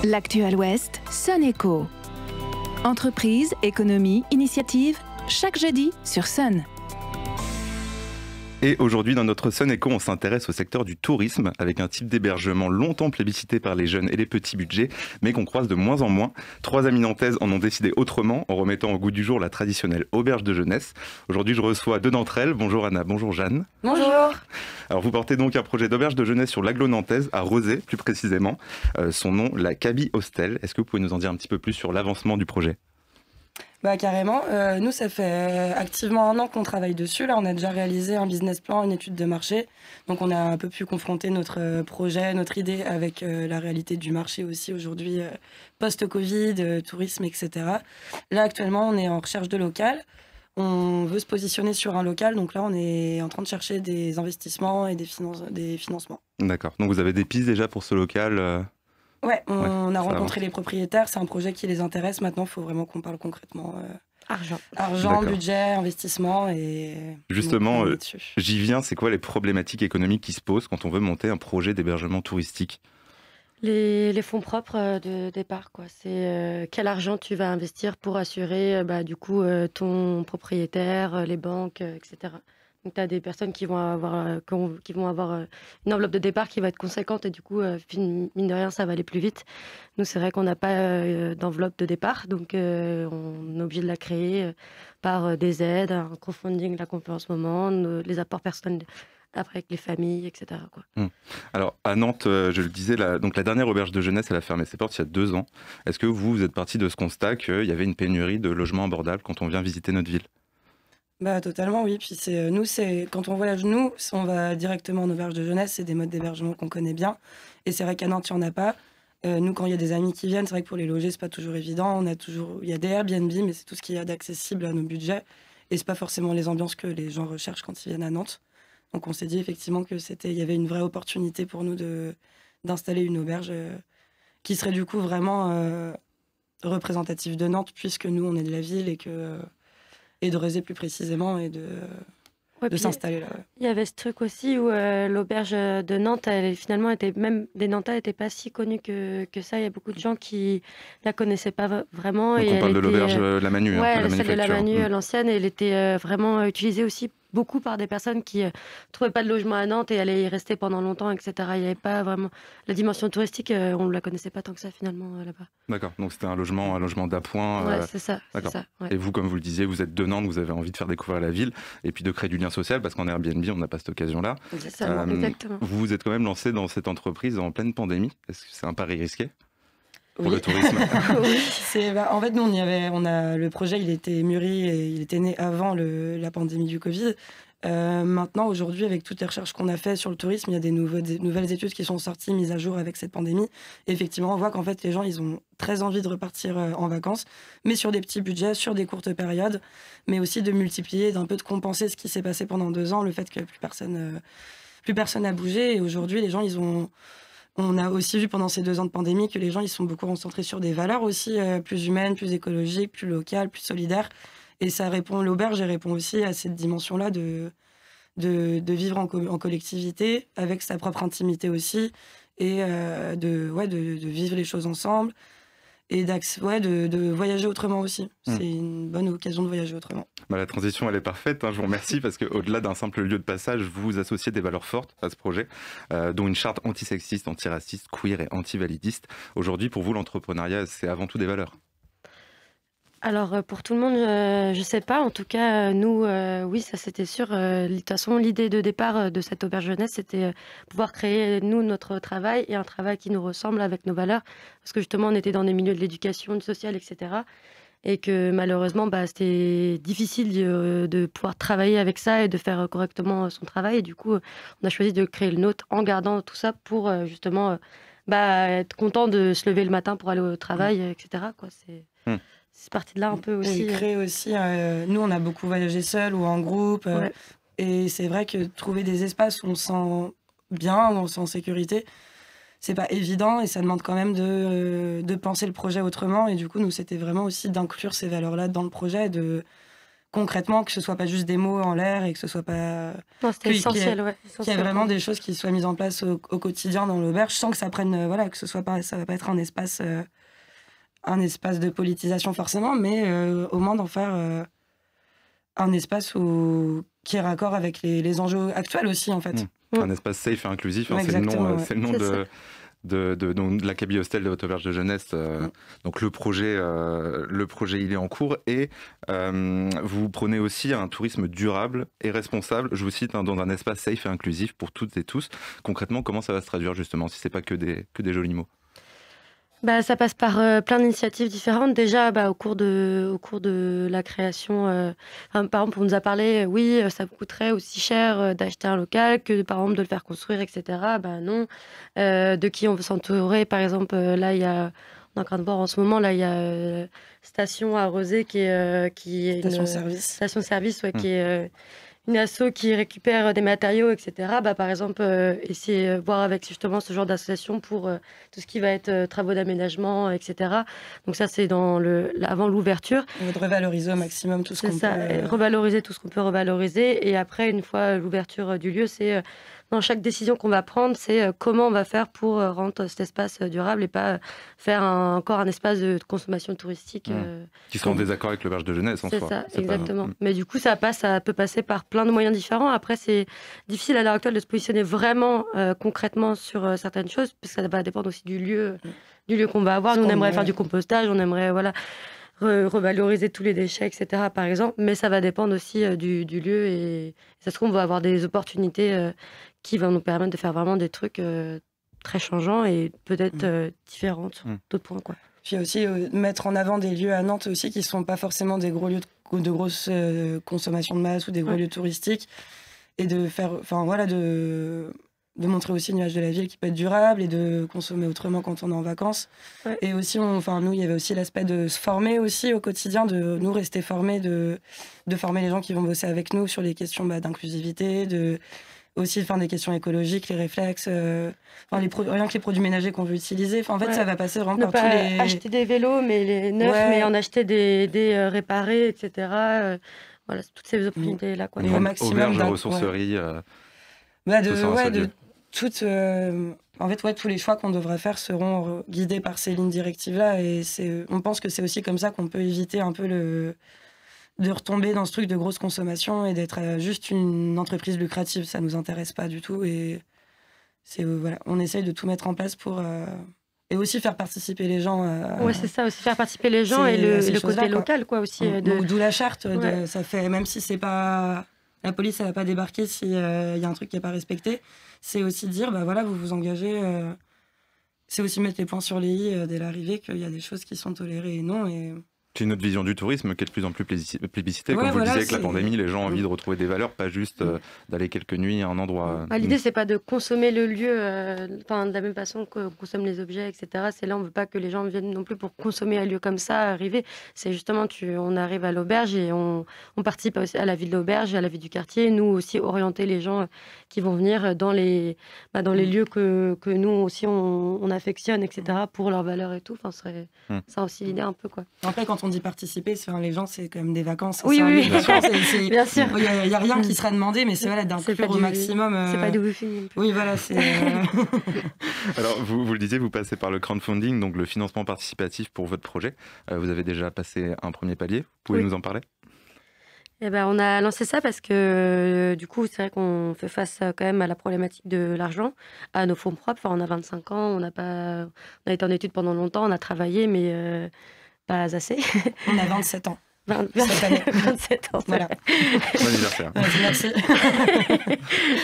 L'actuel Ouest, Sun Echo. Entreprise, économie, initiative, chaque jeudi sur Sun. Et aujourd'hui, dans notre Sun Echo, on s'intéresse au secteur du tourisme, avec un type d'hébergement longtemps plébiscité par les jeunes et les petits budgets, mais qu'on croise de moins en moins. 3 amies nantaises en ont décidé autrement, en remettant au goût du jour la traditionnelle auberge de jeunesse. Aujourd'hui, je reçois 2 d'entre elles. Bonjour Anna, bonjour Jeanne. Bonjour. Alors, vous portez donc un projet d'auberge de jeunesse sur l'agglo nantaise, à Rezé, plus précisément. Son nom, la Kaby Hostel. Est-ce que vous pouvez nous en dire un petit peu plus sur l'avancement du projet ? Bah carrément, nous ça fait activement 1 an qu'on travaille dessus. Là on a déjà réalisé un business plan, une étude de marché. Donc on a un peu pu confronter notre projet, notre idée avec la réalité du marché aussi aujourd'hui, post-Covid, tourisme, etc. Là actuellement on est en recherche de local. On veut se positionner sur un local, donc là on est en train de chercher des investissements et des financements. D'accord, donc vous avez des pistes déjà pour ce local Ouais, on a rencontré les propriétaires, c'est un projet qui les intéresse. Maintenant, il faut vraiment qu'on parle concrètement. Argent, budget, investissement et... Justement, j'y viens, c'est quoi les problématiques économiques qui se posent quand on veut monter un projet d'hébergement touristique ? Les fonds propres de départ, quoi. C'est quel argent tu vas investir pour assurer ton propriétaire, les banques, etc. Donc, tu as des personnes qui vont avoir une enveloppe de départ qui va être conséquente et du coup, mine de rien, ça va aller plus vite. Nous, c'est vrai qu'on n'a pas d'enveloppe de départ, donc on est obligé de la créer par des aides, un crowdfunding, là qu'on fait en ce moment, les apports personnels après avec les familles, etc. quoi. Alors, à Nantes, je le disais, la dernière auberge de jeunesse, elle a fermé ses portes il y a 2 ans. Est-ce que vous êtes parti de ce constat qu'il y avait une pénurie de logements abordables quand on vient visiter notre ville ? Bah totalement oui, puis quand on voyage on va directement en auberge de jeunesse, c'est des modes d'hébergement qu'on connaît bien et c'est vrai qu'à Nantes il n'y en a pas. Nous quand il y a des amis qui viennent, c'est vrai que pour les loger c'est pas toujours évident, il y a des Airbnb mais c'est tout ce qu'il y a d'accessible à nos budgets et c'est pas forcément les ambiances que les gens recherchent quand ils viennent à Nantes. Donc on s'est dit effectivement il y avait une vraie opportunité pour nous d'installer une auberge qui serait du coup vraiment représentative de Nantes puisque nous on est de la ville et de Rezé plus précisément et de s'installer là. Il y avait ce truc aussi où l'auberge de Nantes, même des Nantais n'étaient pas si connus que ça. Il y a beaucoup de gens qui la connaissaient pas vraiment. Donc et on parle de l'auberge La Manu, celle de la Manu, l'ancienne, et elle était vraiment utilisée aussi beaucoup par des personnes qui trouvaient pas de logement à Nantes et allaient y rester pendant longtemps, etc. Il n'y avait pas vraiment la dimension touristique, on ne la connaissait pas tant que ça finalement là-bas. D'accord, donc c'était un logement d'appoint. Ouais, c'est ça. D'accord. C'est ça, ouais. Et vous, comme vous le disiez, vous êtes de Nantes, vous avez envie de faire découvrir la ville et puis de créer du lien social parce qu'en Airbnb, on n'a pas cette occasion-là. Exactement. Vous vous êtes quand même lancé dans cette entreprise en pleine pandémie. Est-ce que c'est un pari risqué pour oui. le tourisme? Oui, en fait, nous, le projet, il était mûri et il était né avant la pandémie du Covid. Maintenant, aujourd'hui, avec toutes les recherches qu'on a faites sur le tourisme, il y a des nouvelles études qui sont sorties, mises à jour avec cette pandémie. Et effectivement, on voit qu'en fait, les gens, ils ont très envie de repartir en vacances, mais sur des petits budgets, sur des courtes périodes, mais aussi de multiplier, d'un peu de compenser ce qui s'est passé pendant 2 ans, le fait que plus personne n'a bougé. Et aujourd'hui, les gens, on a aussi vu pendant ces 2 ans de pandémie que les gens, ils sont beaucoup concentrés sur des valeurs aussi plus humaines, plus écologiques, plus locales, plus solidaires. Et l'auberge répond aussi à cette dimension-là de vivre en collectivité, avec sa propre intimité aussi, et de vivre les choses ensemble, et de voyager autrement aussi. C'est une bonne occasion de voyager autrement. La transition, elle est parfaite. Je vous remercie parce qu'au-delà d'un simple lieu de passage, vous associez des valeurs fortes à ce projet, dont une charte antisexiste, antiraciste, queer et antivalidiste. Aujourd'hui, pour vous, l'entrepreneuriat, c'est avant tout des valeurs. Alors, pour tout le monde, je ne sais pas. En tout cas, nous, oui, ça c'était sûr. De toute façon, l'idée de départ de cette auberge jeunesse, c'était pouvoir créer, nous, notre travail et un travail qui nous ressemble avec nos valeurs. Parce que justement, on était dans des milieux de l'éducation, du social, etc. Et que malheureusement, c'était difficile de pouvoir travailler avec ça et de faire correctement son travail. Et du coup, on a choisi de créer le nôtre en gardant tout ça pour justement être content de se lever le matin pour aller au travail, etc. quoi. C'est parti de là un peu aussi. Et créer aussi, nous on a beaucoup voyagé seul ou en groupe, et c'est vrai que trouver des espaces où on se sent bien, où on se sent en sécurité, c'est pas évident et ça demande quand même de penser le projet autrement. Et du coup, nous c'était vraiment aussi d'inclure ces valeurs-là dans le projet, concrètement, que ce soit pas juste des mots en l'air et que ce soit pas... Non, c'était essentiel, ouais. Qu'il y ait vraiment des choses qui soient mises en place au quotidien dans l'auberge, sans que ça prenne... voilà, que ce soit pas... Ça va pas être un espace de politisation forcément, mais au moins d'en faire un espace qui est raccord avec les enjeux actuels aussi, en fait. Un espace safe et inclusif, hein, c'est le nom de l'Acabie Hostel de votre auberge de jeunesse. Donc le projet, il est en cours et vous prenez aussi un tourisme durable et responsable, je vous cite, hein, dans un espace safe et inclusif pour toutes et tous. Concrètement, comment ça va se traduire justement, si c'est pas que des jolis mots? Ça passe par plein d'initiatives différentes. Déjà, au cours de la création, par exemple, on nous a parlé, oui, ça vous coûterait aussi cher d'acheter un local que, par exemple, de le faire construire, etc. Non. De qui on veut s'entourer, par exemple, là, on est en train de voir en ce moment, là, il y a Station à Rosé qui est station-service, qui est une asso qui récupère des matériaux, etc. Par exemple, essayer voir avec justement ce genre d'association pour tout ce qui va être travaux d'aménagement, etc. Donc ça, c'est avant l'ouverture. On veut revaloriser au maximum tout ce qu'on peut... revaloriser tout ce qu'on peut revaloriser. Et après, une fois l'ouverture du lieu, c'est... dans chaque décision qu'on va prendre, c'est comment on va faire pour rendre cet espace durable et pas faire encore un espace de consommation touristique. Qui sont en désaccord avec l'auberge de jeunesse en soi. C'est ça, exactement. Mais du coup, ça peut passer par plein de moyens différents. Après, c'est difficile à l'heure actuelle de se positionner vraiment concrètement sur certaines choses, parce que ça va dépendre aussi du lieu qu'on va avoir. Nous, on aimerait faire du compostage, on aimerait revaloriser tous les déchets, etc., par exemple. Mais ça va dépendre aussi du lieu. Et ça se trouve, on va avoir des opportunités qui vont nous permettre de faire vraiment des trucs très changeants et peut-être différents sur d'autres points, quoi. Puis aussi mettre en avant des lieux à Nantes aussi qui ne sont pas forcément des gros lieux de grosse consommation de masse ou des gros lieux touristiques, et de faire, de montrer aussi une image de la ville qui peut être durable et de consommer autrement quand on est en vacances. Et aussi, nous, il y avait aussi l'aspect de se former aussi au quotidien, de nous rester formés, de former les gens qui vont bosser avec nous sur les questions d'inclusivité, aussi des questions écologiques, les réflexes, rien que les produits ménagers qu'on veut utiliser. Ça va passer vraiment par tous les... acheter des vélos, mais les neufs, mais en acheter des réparés, etc. Voilà, toutes ces opportunités-là. Au maximum de ressourcerie. Tous les choix qu'on devra faire seront guidés par ces lignes directives-là. Et on pense que c'est aussi comme ça qu'on peut éviter un peu de retomber dans ce truc de grosse consommation et d'être juste une entreprise lucrative. Ça nous intéresse pas du tout. Et on essaye de tout mettre en place pour... et aussi faire participer les gens. C'est ça, aussi faire participer les gens et le côté local, quoi, aussi. D'où la charte. Ça fait, même si c'est pas... La police, elle va pas débarquer s'il y a un truc qui n'est pas respecté. C'est aussi dire, vous vous engagez... c'est aussi mettre les points sur les i dès l'arrivée, qu'il y a des choses qui sont tolérées et non. Et... C'est une autre vision du tourisme qui est de plus en plus plébiscitée. Comme vous le disiez, avec la pandémie, les gens ont envie de retrouver des valeurs, pas juste d'aller quelques nuits à un endroit. L'idée, c'est pas de consommer le lieu de la même façon qu'on consomme les objets, etc. C'est là, on veut pas que les gens viennent non plus pour consommer un lieu comme ça, arriver. C'est justement, on arrive à l'auberge et on participe aussi à la vie de l'auberge et à la vie du quartier. Nous aussi, orienter les gens qui vont venir dans les lieux que nous aussi, on affectionne, etc., pour leurs valeurs et tout. Ça aussi l'idée un peu, quoi. Après, quand on dit participer, les gens, c'est quand même des vacances. Oui. Bien sûr. Il n'y a rien qui sera demandé, mais c'est d'inclure au maximum. C'est pas du wifi. Oui, voilà. C'est. Alors, vous le disiez, vous passez par le crowdfunding, donc le financement participatif pour votre projet. Vous avez déjà passé un premier palier. Vous pouvez nous en parler ? On a lancé ça parce que du coup, c'est vrai qu'on fait face quand même à la problématique de l'argent, à nos fonds propres. On a 25 ans, on a été en études pendant longtemps, on a travaillé, mais pas assez. On a 27 ans. 27 ans. Voilà. Bon anniversaire. Merci.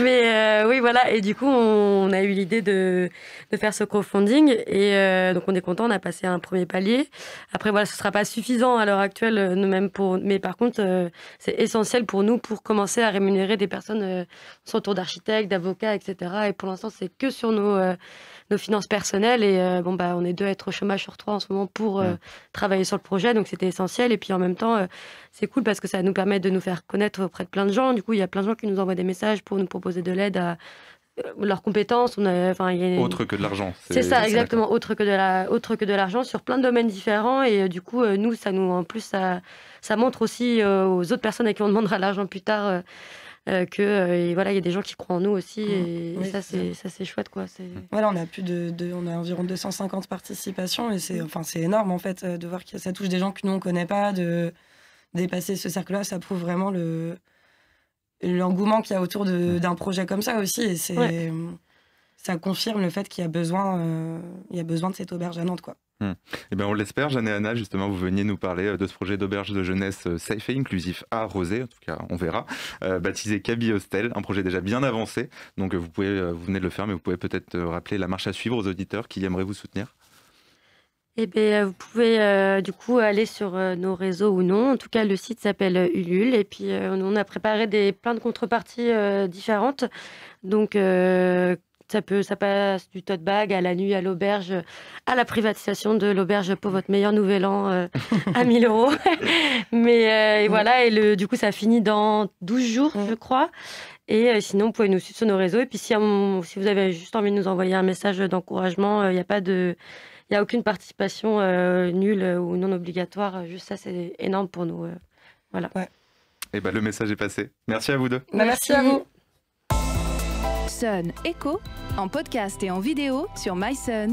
Mais oui, voilà. Et du coup, on a eu l'idée de faire ce crowdfunding. Et donc, on est content. On a passé un premier palier. Après, voilà, ce ne sera pas suffisant à l'heure actuelle, nous-mêmes. Mais par contre, c'est essentiel pour nous pour commencer à rémunérer des personnes sur le tour d'architectes, d'avocats, etc. Et pour l'instant, c'est que sur nos finances personnelles. Et on est 2 à être au chômage sur 3 en ce moment pour travailler sur le projet. Donc, c'était essentiel. Et puis, en même temps, c'est cool parce que ça nous permet de nous faire connaître auprès de plein de gens. Du coup, il y a plein de gens qui nous envoient des messages pour nous proposer de l'aide leurs compétences. Autre que de l'argent. C'est ça, exactement. Autre que de l'argent sur plein de domaines différents. Et du coup, nous, en plus, ça montre aussi aux autres personnes à qui on demandera l'argent plus tard que voilà, il y a des gens qui croient en nous aussi. Et oui, ça, c'est chouette, quoi. Voilà, on a environ 250 participations et c'est énorme en fait de voir que ça touche des gens que nous on connaît pas, de dépasser ce cercle-là, ça prouve vraiment l'engouement qu'il y a autour d'un projet comme ça aussi, et ça confirme le fait qu'il y a besoin de cette auberge à Nantes, quoi. Eh bien, on l'espère. Jeanne et Anna, justement, vous veniez nous parler de ce projet d'auberge de jeunesse safe et inclusif à Rosé, en tout cas, on verra, baptisé Kaby Hostel, un projet déjà bien avancé. Donc, vous venez de le faire, mais vous pouvez peut-être rappeler la marche à suivre aux auditeurs qui aimeraient vous soutenir. Eh bien, vous pouvez du coup aller sur nos réseaux ou non. En tout cas, le site s'appelle Ulule. Et puis, on a préparé plein de contreparties différentes. Donc, ça passe du tote bag à la nuit à l'auberge, à la privatisation de l'auberge pour votre meilleur nouvel an à 1 000 €. Mais et voilà, et du coup, ça finit dans 12 jours, je crois. Et sinon, vous pouvez nous suivre sur nos réseaux. Et puis, si vous avez juste envie de nous envoyer un message d'encouragement, il n'y a aucune participation nulle ou non obligatoire. Juste ça, c'est énorme pour nous. Voilà. Ouais. Et le message est passé. Merci à vous deux. Merci à vous. Sun Echo, en podcast et en vidéo sur MySun.